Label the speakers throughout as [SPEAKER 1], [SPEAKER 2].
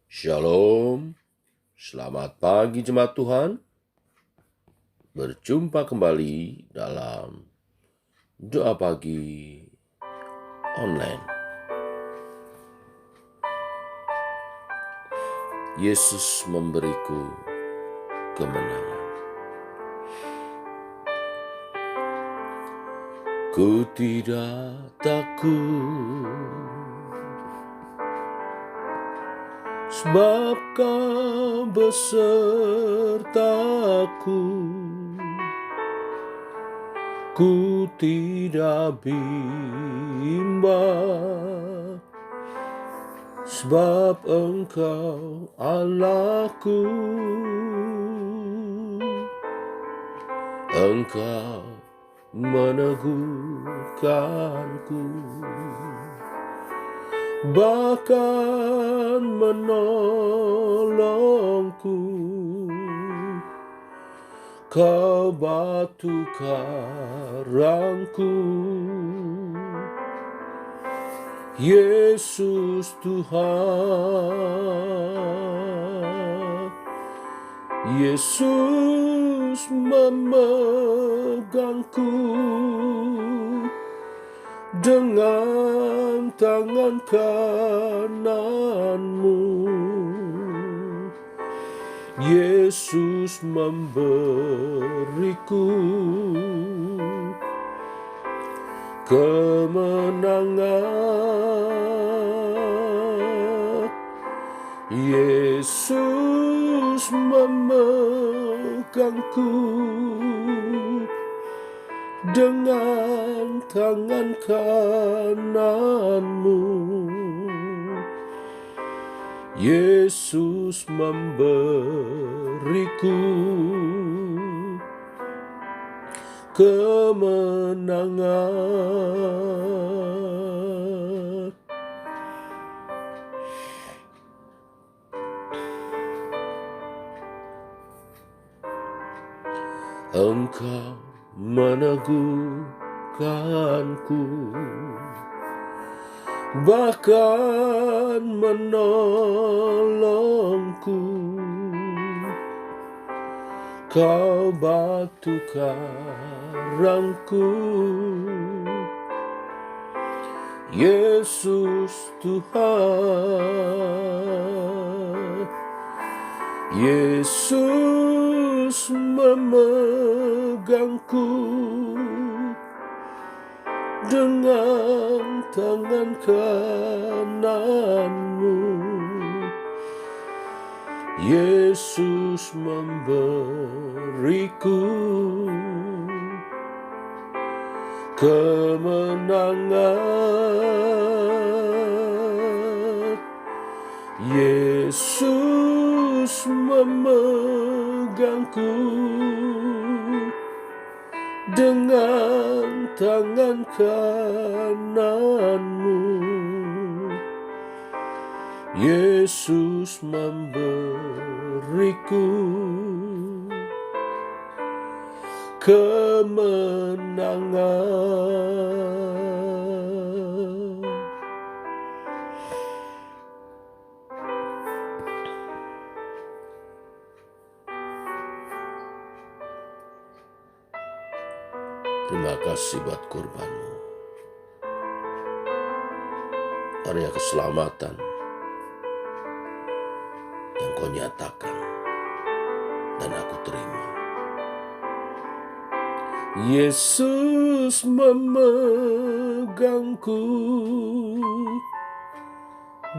[SPEAKER 1] Shalom, selamat pagi jemaat Tuhan. Berjumpa kembali dalam doa pagi online. Yesus memberiku kemenangan. Ku tidak takut, sebab Kau besertaku. Ku tidak bimbang, sebab Engkau Allahku. Engkau meneguhkanku, bahkan menolongku. Kau batu karangku, Yesus Tuhan. Yesus memegangku dengan tangan kananmu. Yesus memberiku kemenangan. Yesus memegangku dengan tangan kananmu. Yesus memberiku kemenangan. Engkau meneguhkanku, bahkan menolongku. Kau batu karangku, Yesus Tuhan. Yesus memegangku dengan tangan kananmu. Yesus memberiku kemenangan. Yesus memegangku dengan tangan kananmu. Yesus memberiku kemenangan. Terima kasih buat kurbanmu. Karena keselamatan yang Kau nyatakan dan aku terima. Yesus memegangku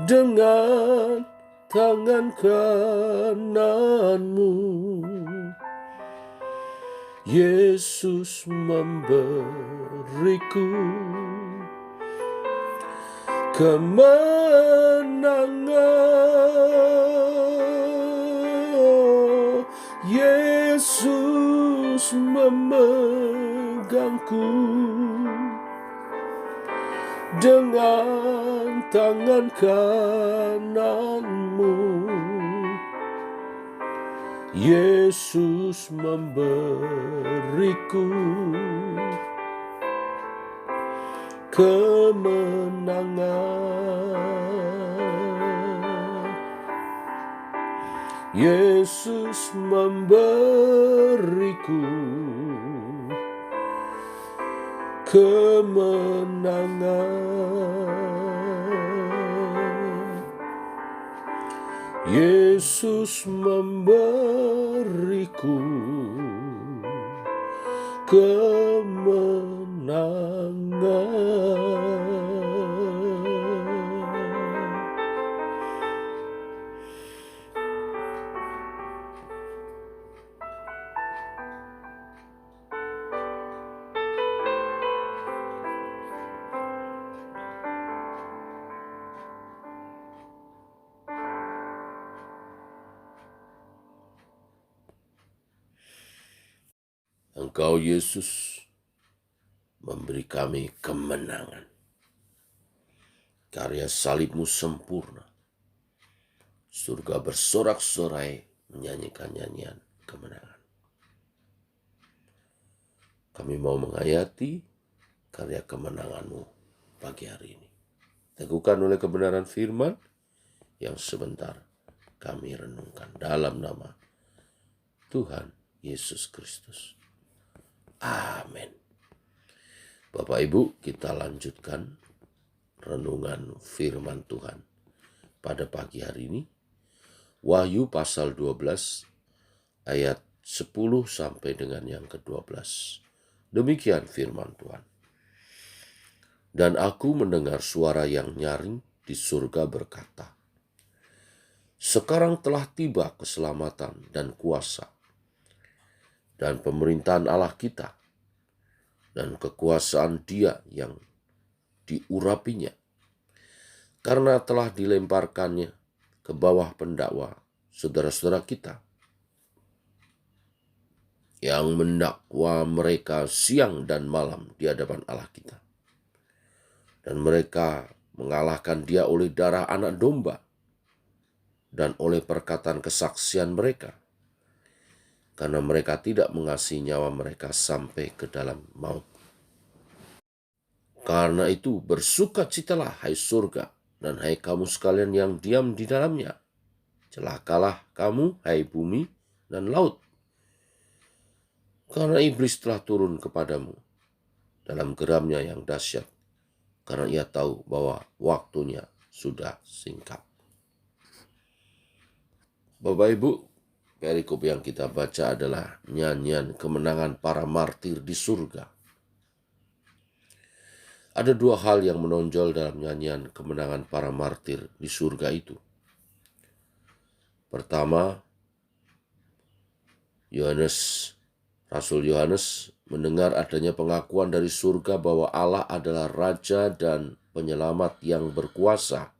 [SPEAKER 1] dengan tangan kananmu. Yesus memberiku kemenangan. Yesus memegangku dengan tangan kananmu. Yesus memberiku kemenangan. Yesus memberiku kemenangan. Yesus memberiku kemenangan. Engkau Yesus memberi kami kemenangan. Karya salibmu sempurna. Surga bersorak-sorai menyanyikan nyanyian kemenangan. Kami mau menghayati karya kemenanganmu pagi hari ini. Teguhkan oleh kebenaran firman yang sebentar kami renungkan dalam nama Tuhan Yesus Kristus. Amin. Bapak Ibu, kita lanjutkan renungan firman Tuhan pada pagi hari ini. Wahyu pasal 12 ayat 10 sampai dengan yang ke-12. Demikian firman Tuhan. Dan aku mendengar suara yang nyaring di surga berkata, sekarang telah tiba keselamatan dan kuasa dan pemerintahan Allah kita dan kekuasaan Dia yang diurapinya, karena telah dilemparkannya ke bawah pendakwa saudara-saudara kita yang mendakwa mereka siang dan malam di hadapan Allah kita. Dan mereka mengalahkan Dia oleh darah anak domba dan oleh perkataan kesaksian mereka, karena mereka tidak mengasihi nyawa mereka sampai ke dalam maut. Karena itu bersukacitalah hai surga dan hai kamu sekalian yang diam di dalamnya. Celakalah kamu hai bumi dan laut, karena iblis telah turun kepadamu dalam geramnya yang dahsyat, karena ia tahu bahwa waktunya sudah singkat. Bapak Ibu, perikop yang kita baca adalah nyanyian kemenangan para martir di surga. Ada dua hal yang menonjol dalam nyanyian kemenangan para martir di surga itu. Pertama, Rasul Yohanes mendengar adanya pengakuan dari surga bahwa Allah adalah Raja dan Penyelamat yang berkuasa,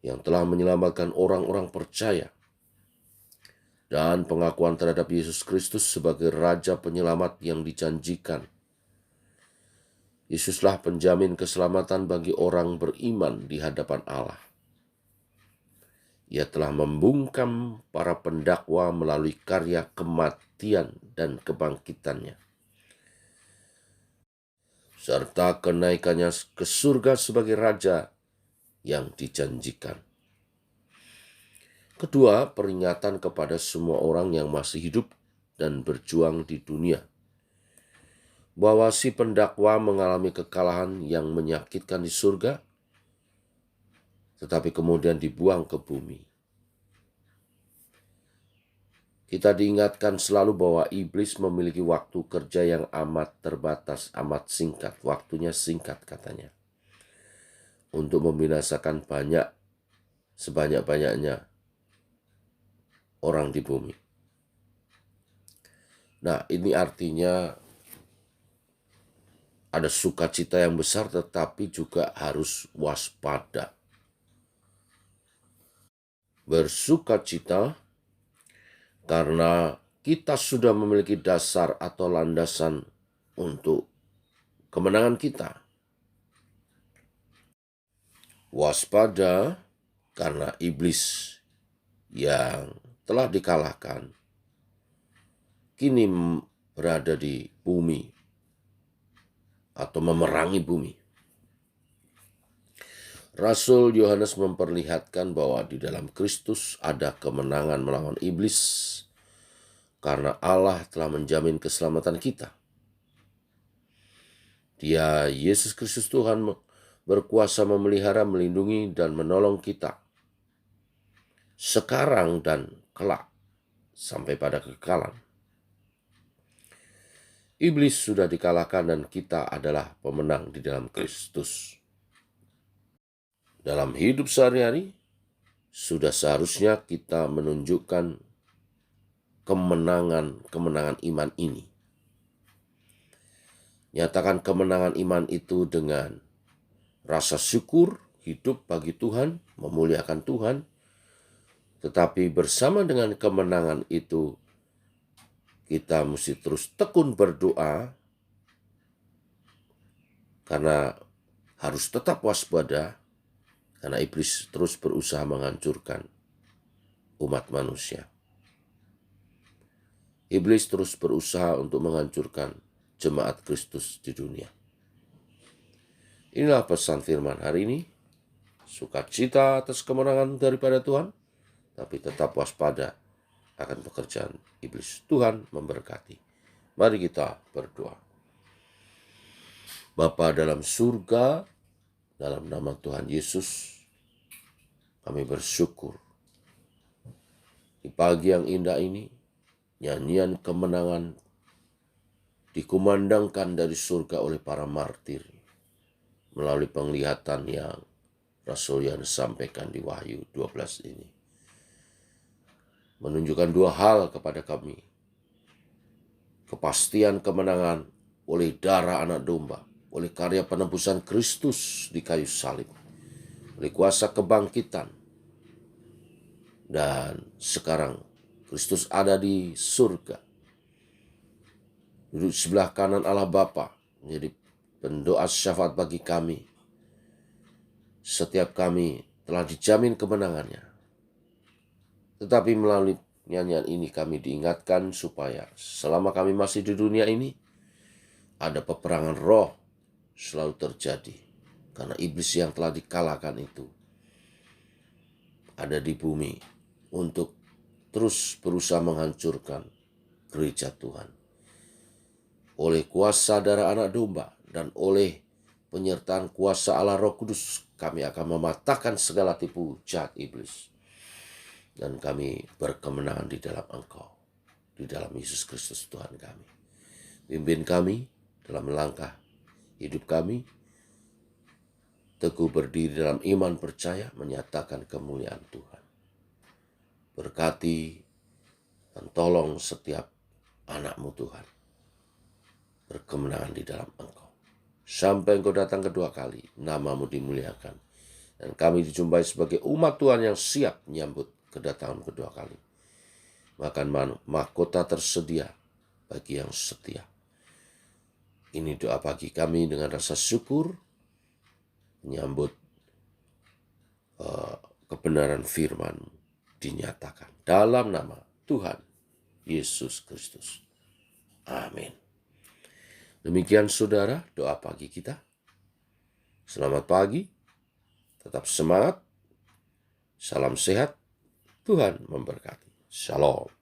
[SPEAKER 1] yang telah menyelamatkan orang-orang percaya, dan pengakuan terhadap Yesus Kristus sebagai Raja Penyelamat yang dijanjikan. Yesuslah penjamin keselamatan bagi orang beriman di hadapan Allah. Ia telah membungkam para pendakwa melalui karya kematian dan kebangkitannya, serta kenaikannya ke surga sebagai Raja yang dijanjikan. Kedua, peringatan kepada semua orang yang masih hidup dan berjuang di dunia, bahwa si pendakwa mengalami kekalahan yang menyakitkan di surga, tetapi kemudian dibuang ke bumi. Kita diingatkan selalu bahwa iblis memiliki waktu kerja yang amat terbatas, amat singkat. Waktunya singkat katanya, untuk membinasakan sebanyak-banyaknya orang di bumi. Nah, ini artinya ada sukacita yang besar, tetapi juga harus waspada. Bersukacita karena kita sudah memiliki dasar atau landasan untuk kemenangan kita. Waspada karena iblis yang telah dikalahkan kini berada di bumi atau memerangi bumi. Rasul Yohanes memperlihatkan bahwa di dalam Kristus ada kemenangan melawan iblis karena Allah telah menjamin keselamatan kita. Dia, Yesus Kristus Tuhan, berkuasa memelihara, melindungi, dan menolong kita sekarang dan kelak sampai pada kekekalan. Iblis sudah dikalahkan dan kita adalah pemenang di dalam Kristus. Dalam hidup sehari-hari, sudah seharusnya kita menunjukkan kemenangan iman ini. Nyatakan kemenangan iman itu dengan rasa syukur, hidup bagi Tuhan, memuliakan Tuhan. Tetapi bersama dengan kemenangan itu, kita mesti terus tekun berdoa, karena harus tetap waspada, karena iblis terus berusaha menghancurkan umat manusia. Iblis terus berusaha untuk menghancurkan jemaat Kristus di dunia. Inilah pesan firman hari ini. Sukacita atas kemenangan daripada Tuhan, tapi tetap waspada akan pekerjaan iblis. Tuhan memberkati. Mari kita berdoa. Bapa dalam surga, dalam nama Tuhan Yesus, kami bersyukur di pagi yang indah ini, nyanyian kemenangan dikumandangkan dari surga oleh para martir melalui penglihatan yang Rasul Yohanes sampaikan di Wahyu 12 ini. Menunjukkan dua hal kepada kami. Kepastian kemenangan oleh darah anak domba, oleh karya penebusan Kristus di kayu salib, oleh kuasa kebangkitan. Dan sekarang Kristus ada di surga, duduk sebelah kanan Allah Bapa, menjadi pendoa syafaat bagi kami. Setiap kami telah dijamin kemenangannya. Tetapi melalui nyanyian ini kami diingatkan supaya selama kami masih di dunia ini, ada peperangan roh selalu terjadi. Karena iblis yang telah dikalahkan itu ada di bumi untuk terus berusaha menghancurkan gereja Tuhan. Oleh kuasa darah anak domba dan oleh penyertaan kuasa Allah Roh Kudus, kami akan mematahkan segala tipu jahat iblis. Dan kami berkemenangan di dalam Engkau, di dalam Yesus Kristus Tuhan kami. Pimpin kami dalam langkah hidup kami, teguh berdiri dalam iman percaya, menyatakan kemuliaan Tuhan. Berkati dan tolong setiap anak-Mu Tuhan, berkemenangan di dalam Engkau. Sampai Engkau datang kedua kali, nama-Mu dimuliakan. Dan kami dijumpai sebagai umat Tuhan yang siap menyambut kedatangan kedua kali. Makan mahkota tersedia bagi yang setia. Ini doa bagi kami dengan rasa syukur, menyambut kebenaran firman dinyatakan dalam nama Tuhan Yesus Kristus. Amin. Demikian saudara doa pagi kita. Selamat pagi, tetap semangat, salam sehat, Tuhan memberkati. Shalom.